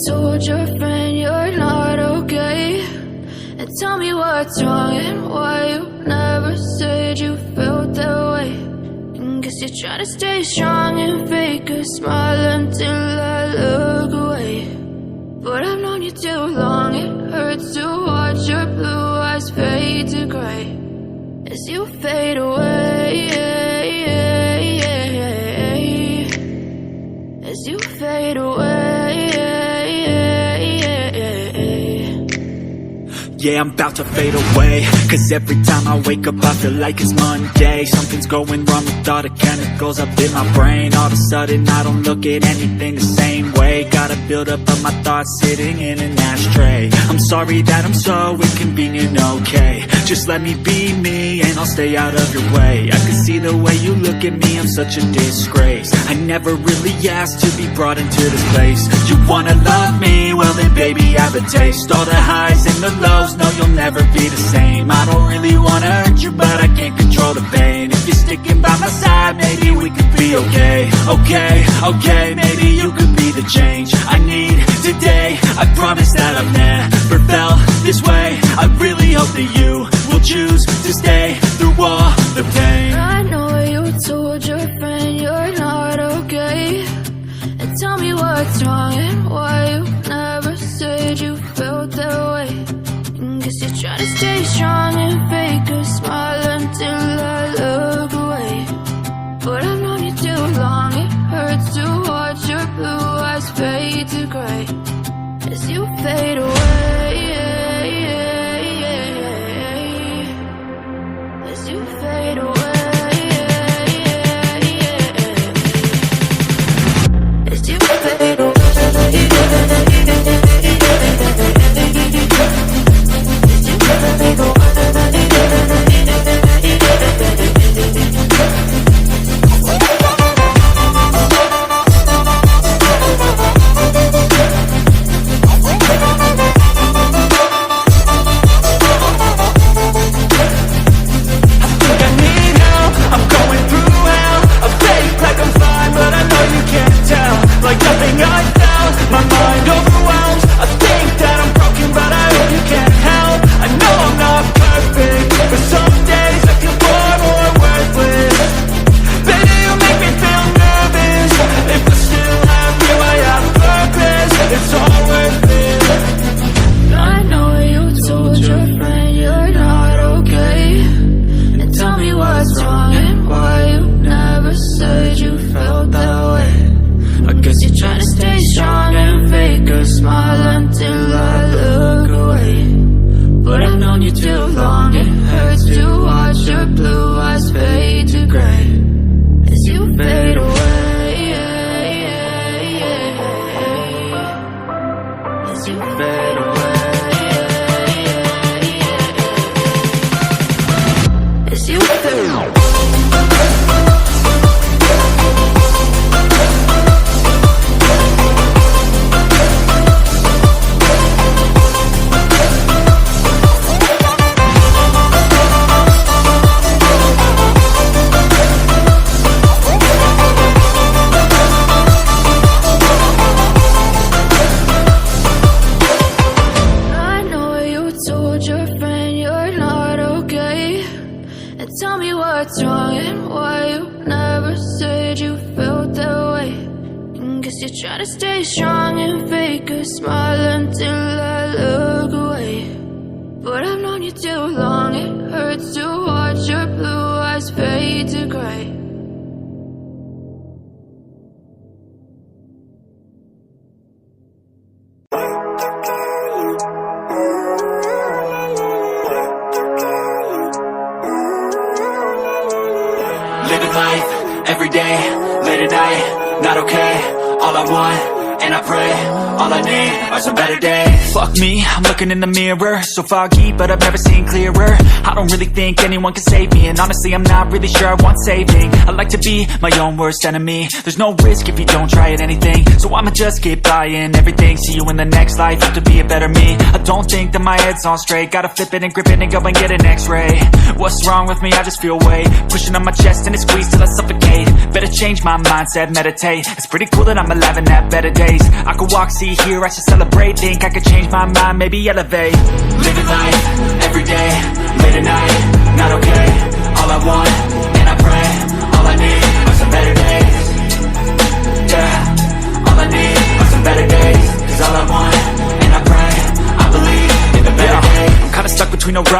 told your friend you're not okay, and tell me what's wrong and why you never said you felt that way. And guess you're trying to stay strong and fake a smile until I look away. But I've known you too long, it hurts to watch your blue eyes fade to gray as you fade away, as you fade away. Yeah, I'm about to fade away, 'cause every time I wake up I feel like it's Monday. Something's going wrong with all the chemicals up in my brain. All of a sudden I don't look at anything the same way. Gotta build up of my thoughts sitting in an ashtray. I'm sorry that I'm so inconvenient, okay. Just let me be me and I'll stay out of your way. I can see the way you look at me, I'm such a disgrace. I never really asked to be brought into this place. You wanna love me? Well then baby have a taste. All the highs and the lows, no, you'll never be the same. I don't really wanna hurt you, but I can't control the pain. If you're sticking by my side, maybe we could be okay. Okay, maybe you could be the change I need today. I promise that I've never felt this way. I really hope that you will choose to stay through all the pain. I know you told your friend you're not okay, and tell me what's wrong and why you never said you felt that way. Guess you're trying to stay strong and fake a smile until I look away. But I've known you too long, it hurts to watch your blue eyes fade to gray as you fade away, as you fade away, as you fade away. In the mirror, so foggy, but I've never seen clearer. I don't really think anyone can save me, and honestly I'm not really sure I want saving. I like to be my own worst enemy. There's no risk if you don't try at anything, so I'ma just keep buying everything. See you in the next life, have to be a better me. I don't think that my head's on straight. Gotta flip it and grip it and go and get an x-ray. What's wrong with me? I just feel weight pushing on my chest and it squeezes till I suffocate. Better change my mindset, meditate. It's pretty cool that I'm alive and have better days. days. I could walk, see, hear, I should celebrate. Think I could change my mind, maybe elevate. Living life, everyday, late at night, not okay. All I want, and I pray, all I need are some better days. Yeah, all I need are some better days. Cause all I want, and I pray, I believe in the better days. I'm kinda stuck between a rock